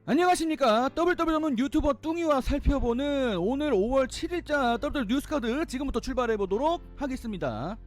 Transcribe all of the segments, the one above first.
안녕하십니까. WWE 전문 유튜버 뚱이와 살펴보는 오늘 5월 7일자 WWE 뉴스카드 지금부터 출발해보도록 하겠습니다.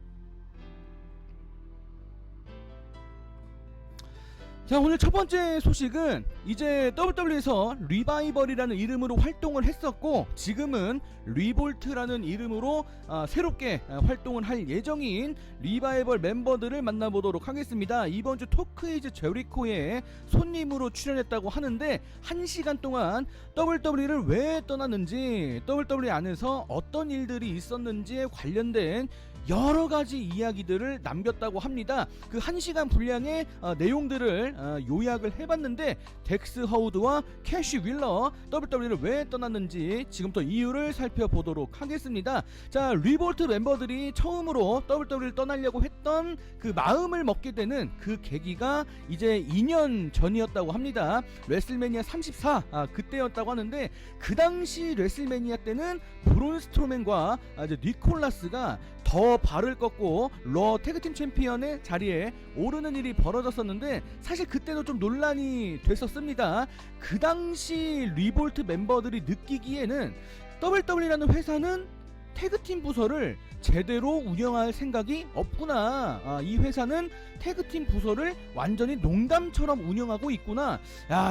자, 오늘 첫 번째 소식은 이제 WWE에서 리바이벌이라는 이름으로 활동을 했었고 지금은 리볼트라는 이름으로 새롭게 활동을 할 예정인 리바이벌 멤버들을 만나보도록 하겠습니다. 이번 주 토크이즈 제리코에 손님으로 출연했다고 하는데 1시간 동안 WWE를 왜 떠났는지, WWE 안에서 어떤 일들이 있었는지에 관련된 여러가지 이야기들을 남겼다고 합니다. 그 1시간 분량의 내용들을 요약을 해봤는데 덱스 허우드와 캐시 윌러 WWE를 왜 떠났는지 지금부터 이유를 살펴보도록 하겠습니다. 자, 리볼트 멤버들이 처음으로 WWE를 떠나려고 했던 그 마음을 먹게 되는 그 계기가 이제 2년 전이었다고 합니다. 레슬매니아 34 그때였다고 하는데 그 당시 레슬매니아 때는 브론 스트로맨과 이제 니콜라스가 더 발을 꺾고 러 태그팀 챔피언의 자리에 오르는 일이 벌어졌었는데 사실 그때도 좀 논란이 됐었습니다. 그 당시 리볼트 멤버들이 느끼기에는 WWE라는 회사는 태그팀 부서를 제대로 운영할 생각이 없구나. 이 회사는 태그팀 부서를 완전히 농담처럼 운영하고 있구나.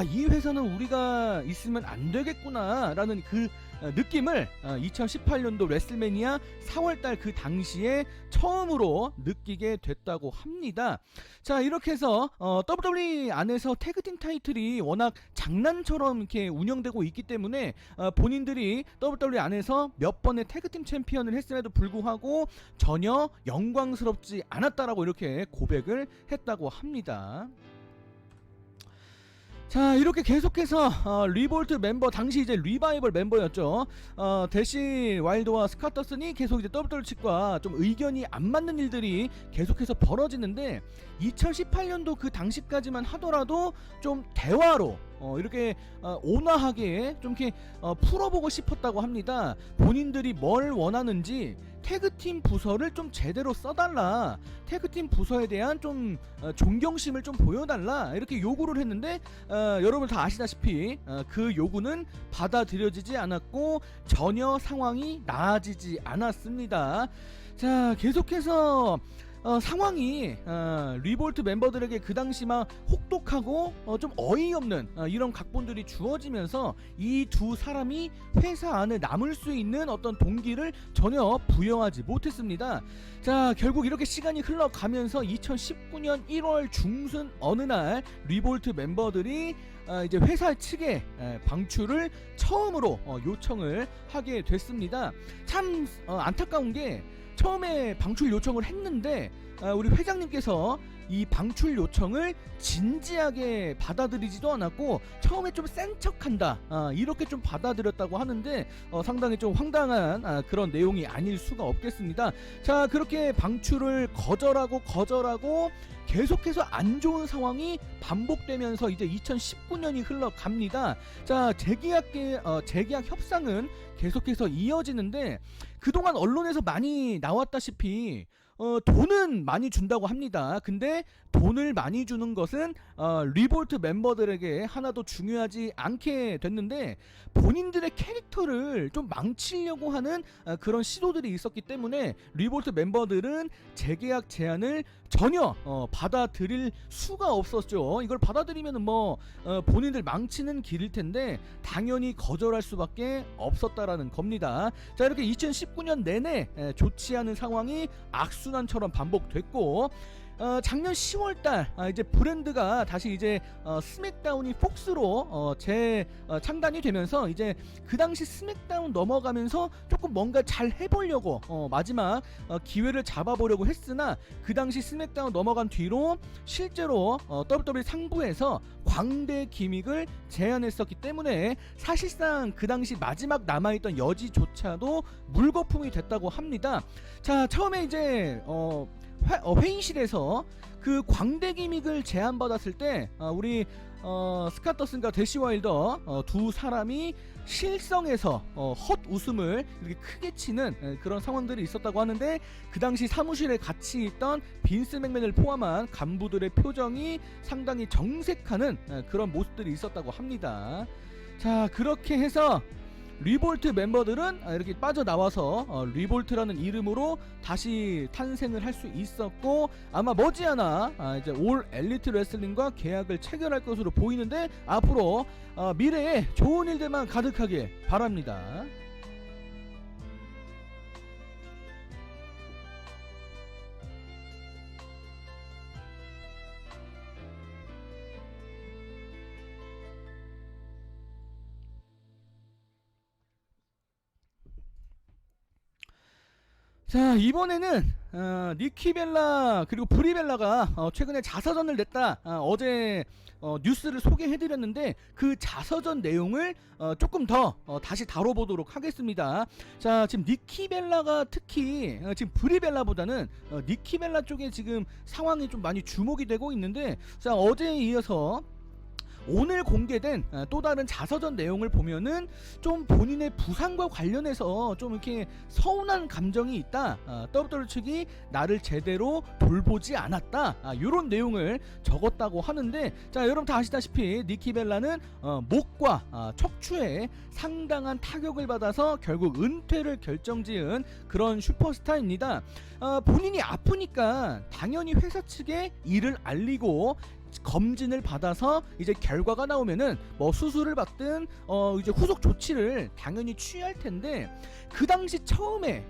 이 회사는 우리가 있으면 안 되겠구나 라는 그 느낌을 2018년도 레슬매니아 4월달 그 당시에 처음으로 느끼게 됐다고 합니다. 자, 이렇게 해서 WWE 안에서 태그팀 타이틀이 워낙 장난처럼 이렇게 운영되고 있기 때문에 본인들이 WWE 안에서 몇 번의 태그팀 챔피언을 했음에도 불구하고 전혀 영광스럽지 않았다라고 이렇게 고백을 했다고 합니다. 자, 이렇게 계속해서 리볼트 멤버, 당시 이제 리바이벌 멤버였죠. 대신 와일드와 스카터슨이 계속 이제 WWE 측과 좀 의견이 안 맞는 일들이 계속해서 벌어지는데 2018년도 그 당시까지만 하더라도 좀 대화로 이렇게 온화하게 좀 이렇게 풀어보고 싶었다고 합니다. 본인들이 뭘 원하는지 태그팀 부서를 좀 제대로 써달라, 태그팀 부서에 대한 좀 존경심을 좀 보여달라 이렇게 요구를 했는데 여러분 다 아시다시피 그 요구는 받아들여지지 않았고 전혀 상황이 나아지지 않았습니다. 자, 계속해서 상황이 리볼트 멤버들에게 그 당시 막 혹독하고 좀 어이없는 이런 각본들이 주어지면서 이 두 사람이 회사 안에 남을 수 있는 어떤 동기를 전혀 부여하지 못했습니다. 자, 결국 이렇게 시간이 흘러가면서 2019년 1월 중순 어느 날 리볼트 멤버들이 이제 회사 측의 방출을 처음으로 요청을 하게 됐습니다. 참 안타까운 게 처음에 방출 요청을 했는데 우리 회장님께서 이 방출 요청을 진지하게 받아들이지도 않았고 처음에 좀 센 척한다 이렇게 좀 받아들였다고 하는데 상당히 좀 황당한 그런 내용이 아닐 수가 없겠습니다. 자, 그렇게 방출을 거절하고 계속해서 안 좋은 상황이 반복되면서 이제 2019년이 흘러갑니다. 자, 재계약 협상은 계속해서 이어지는데 그동안 언론에서 많이 나왔다시피 돈은 많이 준다고 합니다. 근데 돈을 많이 주는 것은 리볼트 멤버들에게 하나도 중요하지 않게 됐는데 본인들의 캐릭터를 좀 망치려고 하는 그런 시도들이 있었기 때문에 리볼트 멤버들은 재계약 제안을 전혀 받아들일 수가 없었죠. 이걸 받아들이면 본인들 망치는 길일 텐데 당연히 거절할 수밖에 없었다라는 겁니다. 자, 이렇게 2019년 내내 좋지 않은 상황이 악순환처럼 반복됐고 작년 10월달 이제 브랜드가 다시 이제 스맥다운이 폭스로 재창단이 되면서 이제 그 당시 스맥다운 넘어가면서 조금 뭔가 잘 해보려고 마지막 기회를 잡아보려고 했으나 그 당시 스맥다운 넘어간 뒤로 실제로 WWE 상부에서 광대 기믹을 제안했었기 때문에 사실상 그 당시 마지막 남아있던 여지조차도 물거품이 됐다고 합니다. 자, 처음에 이제 회의실에서 그 광대 기믹을 제안받았을 때 우리 스카터슨과 대시 와일더 두 사람이 실성해서 헛 웃음을 이렇게 크게 치는 그런 상황들이 있었다고 하는데, 그 당시 사무실에 같이 있던 빈스 맥맨을 포함한 간부들의 표정이 상당히 정색하는 그런 모습들이 있었다고 합니다. 자, 그렇게 해서 리볼트 멤버들은 이렇게 빠져나와서 리볼트라는 이름으로 다시 탄생을 할 수 있었고, 아마 머지않아 이제 올 엘리트 레슬링과 계약을 체결할 것으로 보이는데, 앞으로 미래에 좋은 일들만 가득하길 바랍니다. 자, 이번에는 니키벨라 그리고 브리벨라가 최근에 자서전을 냈다, 어제 뉴스를 소개해드렸는데, 그 자서전 내용을 조금 더 다시 다뤄보도록 하겠습니다. 자, 지금 니키벨라가 특히 지금 브리벨라보다는 니키벨라 쪽에 지금 상황이 좀 많이 주목이 되고 있는데, 자, 어제에 이어서 오늘 공개된 또 다른 자서전 내용을 보면은 좀 본인의 부상과 관련해서 좀 이렇게 서운한 감정이 있다, WWE 측이 나를 제대로 돌보지 않았다, 이런 내용을 적었다고 하는데, 자, 여러분 다 아시다시피 니키벨라는 목과 척추에 상당한 타격을 받아서 결국 은퇴를 결정지은 그런 슈퍼스타입니다. 본인이 아프니까 당연히 회사 측에 이를 알리고 검진을 받아서 이제 결과가 나오면은 뭐 수술을 받든 이제 후속 조치를 당연히 취할 텐데, 그 당시 처음에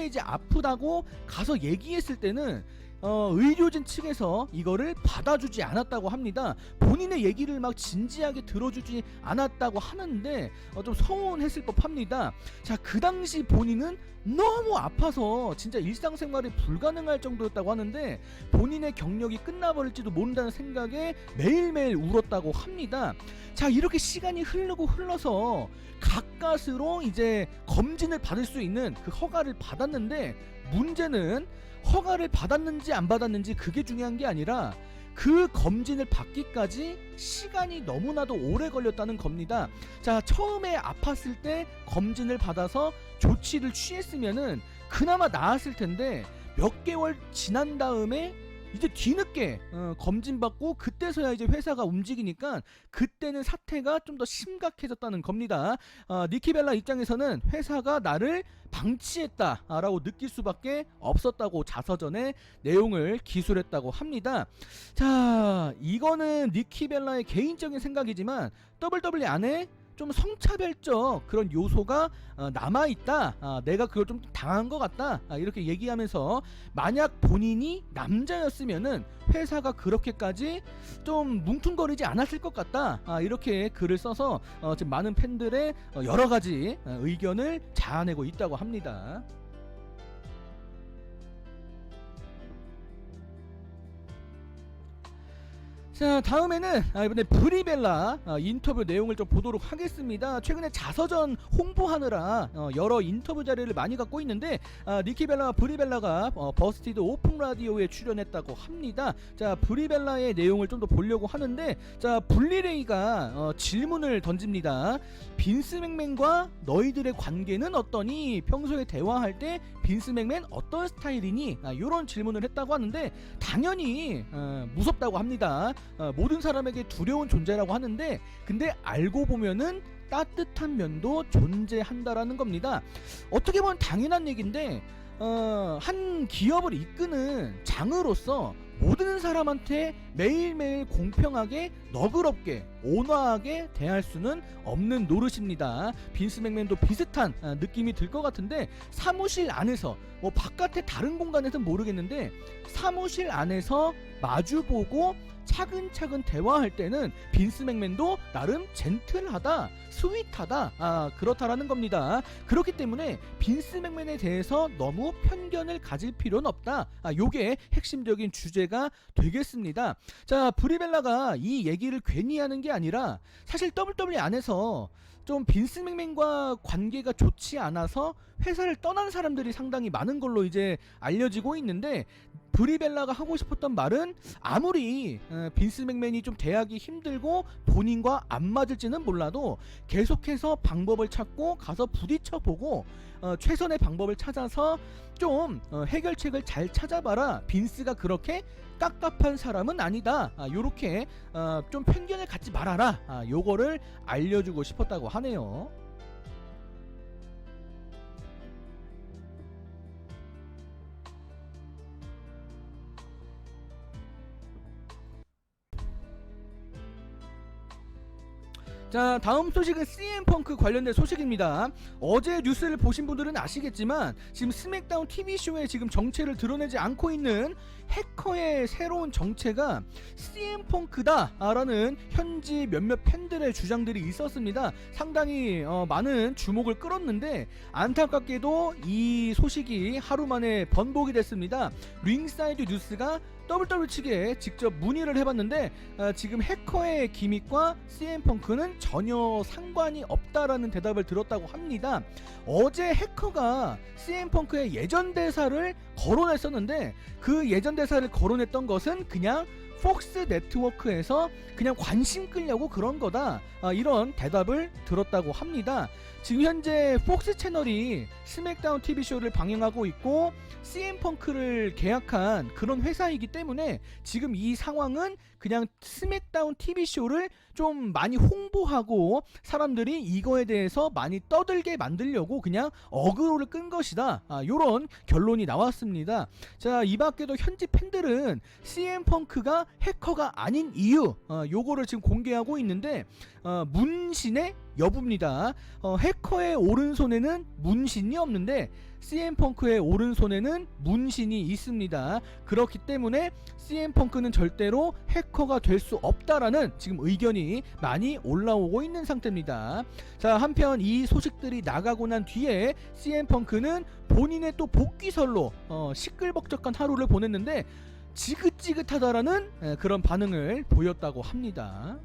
이제 아프다고 가서 얘기했을 때는 의료진 측에서 이거를 받아주지 않았다고 합니다. 본인의 얘기를 막 진지하게 들어주지 않았다고 하는데 좀 서운했을 법합니다. 자, 그 당시 본인은 너무 아파서 진짜 일상생활이 불가능할 정도였다고 하는데, 본인의 경력이 끝나버릴지도 모른다는 생각에 매일매일 울었다고 합니다. 자, 이렇게 시간이 흘러서 가까스로 이제 검진을 받을 수 있는 그 허가를 받았는데, 문제는 허가를 받았는지 안 받았는지 그게 중요한 게 아니라 그 검진을 받기까지 시간이 너무나도 오래 걸렸다는 겁니다. 자, 처음에 아팠을 때 검진을 받아서 조치를 취했으면은 그나마 나았을 텐데, 몇 개월 지난 다음에 이제 뒤늦게 검진받고 그때서야 이제 회사가 움직이니까 그때는 사태가 좀 더 심각해졌다는 겁니다. 니키벨라 입장에서는 회사가 나를 방치했다라고 느낄 수밖에 없었다고 자서전에 내용을 기술했다고 합니다. 자, 이거는 니키벨라의 개인적인 생각이지만 WWE 안에 좀 성차별적 그런 요소가 남아있다, 내가 그걸 좀 당한 것 같다, 이렇게 얘기하면서, 만약 본인이 남자였으면은 회사가 그렇게까지 좀 뭉퉁거리지 않았을 것 같다, 이렇게 글을 써서 지금 많은 팬들의 여러가지 의견을 자아내고 있다고 합니다. 자, 다음에는 이번에 브리벨라 인터뷰 내용을 좀 보도록 하겠습니다. 최근에 자서전 홍보하느라 여러 인터뷰 자료를 많이 갖고 있는데, 니키벨라와 브리벨라가 버스티드 오픈 라디오에 출연했다고 합니다. 자, 브리벨라의 내용을 좀 더 보려고 하는데, 자, 블리레이가 질문을 던집니다. 빈스 맥맨과 너희들의 관계는 어떠니? 평소에 대화할 때 빈스 맥맨 어떤 스타일이니? 이런 질문을 했다고 하는데, 당연히 무섭다고 합니다. 모든 사람에게 두려운 존재라고 하는데, 근데 알고 보면은 따뜻한 면도 존재한다라는 겁니다. 어떻게 보면 당연한 얘기인데, 한 기업을 이끄는 장으로서 모든 사람한테 매일매일 공평하게 너그럽게 온화하게 대할 수는 없는 노릇입니다. 빈스 맥맨도 비슷한 느낌이 들 것 같은데, 사무실 안에서 뭐 바깥의 다른 공간에서는 모르겠는데 사무실 안에서 마주보고 차근차근 대화할 때는 빈스 맥맨도 나름 젠틀하다, 스윗하다, 그렇다라는 겁니다. 그렇기 때문에 빈스 맥맨에 대해서 너무 편견을 가질 필요는 없다, 요게 핵심적인 주제가 되겠습니다. 자, 브리벨라가 이 얘기를 괜히 하는 게 아니라, 사실 WWE 안에서 좀 빈스 맥맨과 관계가 좋지 않아서 회사를 떠난 사람들이 상당히 많은 걸로 이제 알려지고 있는데, 브리벨라가 하고 싶었던 말은 아무리 빈스 맥맨이 좀 대하기 힘들고 본인과 안 맞을지는 몰라도 계속해서 방법을 찾고 가서 부딪혀보고 최선의 방법을 찾아서 좀 해결책을 잘 찾아봐라. 빈스가 그렇게 깝깝한 사람은 아니다. 요렇게 좀 편견을 갖지 말아라. 요거를 알려주고 싶었다고 하네요. 자, 다음 소식은 CM펑크 관련된 소식입니다. 어제 뉴스를 보신 분들은 아시겠지만 지금 스맥다운 TV쇼에 지금 정체를 드러내지 않고 있는 해커의 새로운 정체가 CM펑크다 라는 현지 몇몇 팬들의 주장들이 있었습니다. 상당히 많은 주목을 끌었는데 안타깝게도 이 소식이 하루 만에 번복이 됐습니다. 링사이드 뉴스가 WWE 측에 직접 문의를 해봤는데 지금 해커의 기믹과 CM펑크는 전혀 상관이 없다라는 대답을 들었다고 합니다. 어제 해커가 CM펑크의 예전 대사를 거론했었는데 그 예전 대사를 거론했던 것은 그냥 폭스 네트워크에서 그냥 관심 끌려고 그런 거다, 이런 대답을 들었다고 합니다. 지금 현재 폭스 채널이 스맥다운 TV쇼를 방영하고 있고 CM펑크를 계약한 그런 회사이기 때문에 지금 이 상황은 그냥 스맥다운 TV쇼를 좀 많이 홍보하고 사람들이 이거에 대해서 많이 떠들게 만들려고 그냥 어그로를 끈 것이다, 요런 결론이 나왔습니다. 자, 이 밖에도 현지 팬들은 CM펑크가 해커가 아닌 이유, 요거를 지금 공개하고 있는데 문신의 여부입니다. 해커의 오른손에는 문신이 없는데 CM펑크의 오른손에는 문신이 있습니다. 그렇기 때문에 CM펑크는 절대로 해커가 될 수 없다라는 지금 의견이 많이 올라오고 있는 상태입니다. 자, 한편 이 소식들이 나가고 난 뒤에 CM펑크는 본인의 또 복귀설로 시끌벅적한 하루를 보냈는데 지긋지긋하다라는 그런 반응을 보였다고 합니다.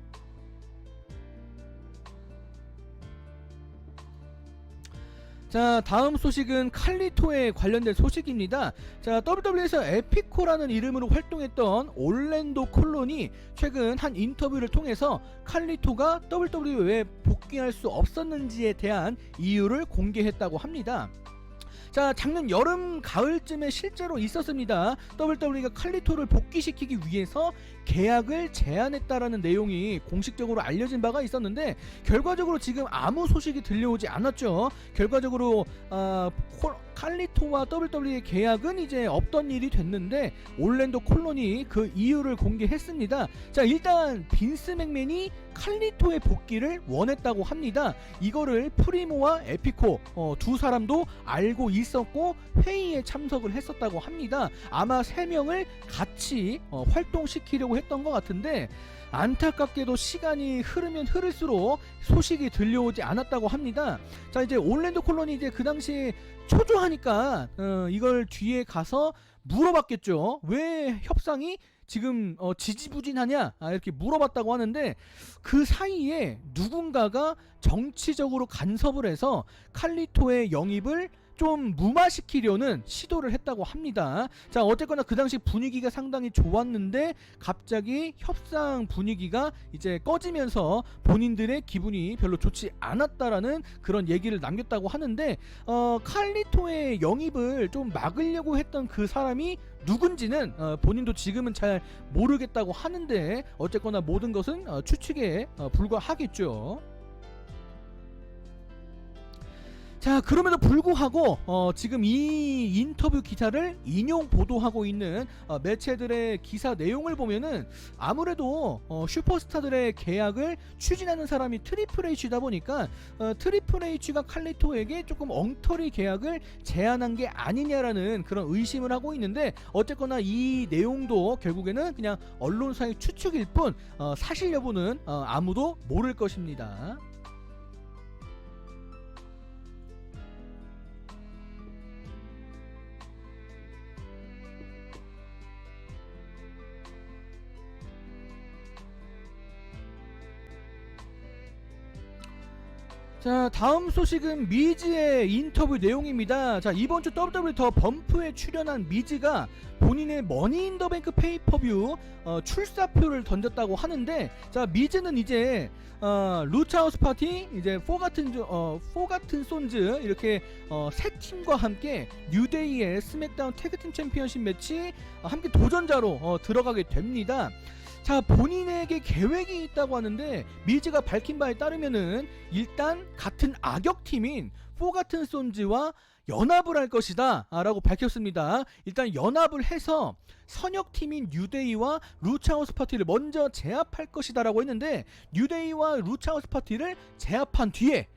자, 다음 소식은 칼리토에 관련된 소식입니다. 자, WWE에서 에피코라는 이름으로 활동했던 올랜도 콜론이 최근 한 인터뷰를 통해서 칼리토가 WWE에 왜 복귀할 수 없었는지에 대한 이유를 공개했다고 합니다. 자, 작년 여름 가을쯤에 실제로 있었습니다. WWE가 칼리토를 복귀시키기 위해서 계약을 제안했다라는 내용이 공식적으로 알려진 바가 있었는데 결과적으로 지금 아무 소식이 들려오지 않았죠. 결과적으로 칼리토와 WWE의 계약은 이제 없던 일이 됐는데 올랜도 콜론이 그 이유를 공개했습니다. 자, 일단 빈스 맥맨이 칼리토의 복귀를 원했다고 합니다. 이거를 프리모와 에피코 두 사람도 알고 있었고 회의에 참석을 했었다고 합니다. 아마 3명을 같이 활동시키려고 했던 것 같은데 안타깝게도 시간이 흐르면 흐를수록 소식이 들려오지 않았다고 합니다. 자, 이제 올랜도 콜론이 이제 그 당시에 초조하니까 이걸 뒤에 가서 물어봤겠죠. 왜 협상이 지금 지지부진하냐, 이렇게 물어봤다고 하는데 그 사이에 누군가가 정치적으로 간섭을 해서 칼리토의 영입을 좀 무마시키려는 시도를 했다고 합니다. 자, 어쨌거나 그 당시 분위기가 상당히 좋았는데 갑자기 협상 분위기가 이제 꺼지면서 본인들의 기분이 별로 좋지 않았다라는 그런 얘기를 남겼다고 하는데 칼리토의 영입을 좀 막으려고 했던 그 사람이 누군지는 본인도 지금은 잘 모르겠다고 하는데 어쨌거나 모든 것은 추측에 불과하겠죠. 자, 그럼에도 불구하고 지금 이 인터뷰 기사를 인용 보도하고 있는 매체들의 기사 내용을 보면은 아무래도 슈퍼스타들의 계약을 추진하는 사람이 트리플 H다 보니까 트리플 H가 칼리토에게 조금 엉터리 계약을 제안한 게 아니냐라는 그런 의심을 하고 있는데 어쨌거나 이 내용도 결국에는 그냥 언론사의 추측일 뿐 사실 여부는 아무도 모를 것입니다. 자, 다음 소식은 미즈의 인터뷰 내용입니다. 자, 이번 주 WWE 더 범프에 출연한 미즈가 본인의 머니 인 더 뱅크 페이퍼뷰 출사표를 던졌다고 하는데, 자, 미즈는 이제 루차하우스 파티, 이제 포 같은 손즈 이렇게 세 팀과 함께 뉴데이의 스맥다운 태그팀 챔피언십 매치 함께 도전자로 들어가게 됩니다. 자, 본인에게 계획이 있다고 하는데, 미즈가 밝힌 바에 따르면은 일단 같은 악역팀인 포 같은 손즈와 연합을 할 것이다 라고 밝혔습니다. 일단 연합을 해서 선역팀인 뉴데이와 루차하우스 파티를 먼저 제압할 것이다 라고 했는데, 뉴데이와 루차하우스 파티를 제압한 뒤에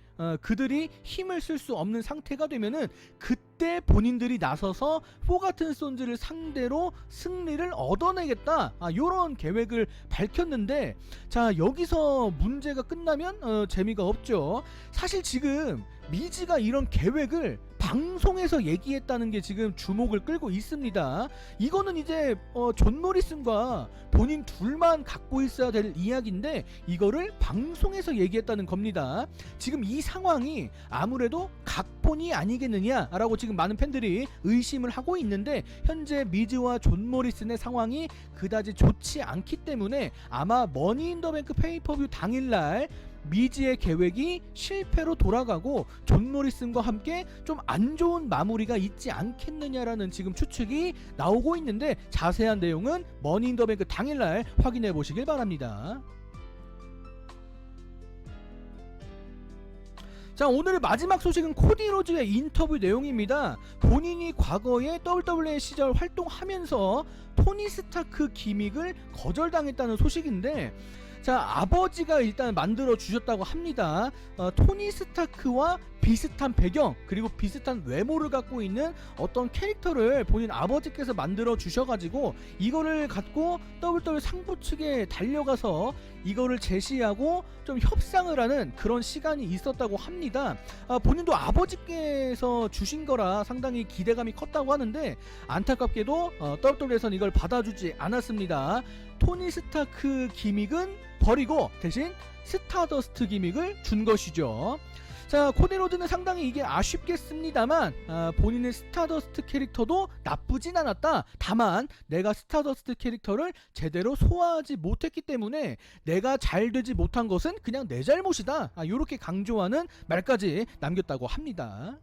그들이 힘을 쓸 수 없는 상태가 되면은 그때 본인들이 나서서 포 같은 손즈를 상대로 승리를 얻어내겠다, 요런 계획을 밝혔는데, 자, 여기서 문제가 끝나면 재미가 없죠. 사실 지금 미즈가 이런 계획을 방송에서 얘기했다는 게 지금 주목을 끌고 있습니다. 이거는 이제 존 모리슨과 본인 둘만 갖고 있어야 될 이야기인데, 이거를 방송에서 얘기했다는 겁니다. 지금 이 상황이 아무래도 각본이 아니겠느냐라고 지금 많은 팬들이 의심을 하고 있는데, 현재 미즈와 존 모리슨의 상황이 그다지 좋지 않기 때문에 아마 머니 인 더 뱅크 페이퍼뷰 당일날 미즈의 계획이 실패로 돌아가고 존 모리슨과 함께 좀 안 좋은 마무리가 있지 않겠느냐라는 지금 추측이 나오고 있는데, 자세한 내용은 머니 인 더 뱅크 당일날 확인해 보시길 바랍니다. 자, 오늘의 마지막 소식은 코디 로즈의 인터뷰 내용입니다. 본인이 과거에 WWE 시절 활동하면서 토니 스타크 기믹을 거절당했다는 소식인데, 자, 아버지가 일단 만들어 주셨다고 합니다. 토니 스타크와 비슷한 배경 그리고 비슷한 외모를 갖고 있는 어떤 캐릭터를 본인 아버지께서 만들어 주셔가지고 이거를 갖고 WWE 상부 측에 달려가서 이거를 제시하고 좀 협상을 하는 그런 시간이 있었다고 합니다. 본인도 아버지께서 주신 거라 상당히 기대감이 컸다고 하는데, 안타깝게도 WWE에서는 이걸 받아주지 않았습니다. 토니 스타크 기믹은 버리고 대신 스타더스트 기믹을 준 것이죠. 자, 코디 로드는 상당히 이게 아쉽겠습니다만, 본인의 스타더스트 캐릭터도 나쁘진 않았다. 다만 내가 스타더스트 캐릭터를 제대로 소화하지 못했기 때문에 내가 잘 되지 못한 것은 그냥 내 잘못이다, 이렇게 강조하는 말까지 남겼다고 합니다.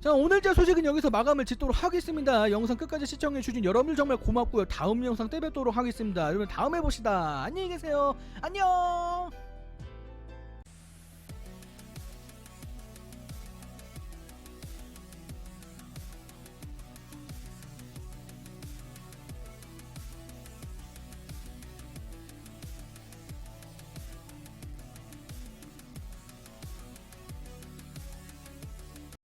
자, 오늘 제 소식은 여기서 마감을 짓도록 하겠습니다. 영상 끝까지 시청해주신 여러분들 정말 고맙고요. 다음 영상 때 뵙도록 하겠습니다. 여러분 다음에 봅시다. 안녕히 계세요. 안녕.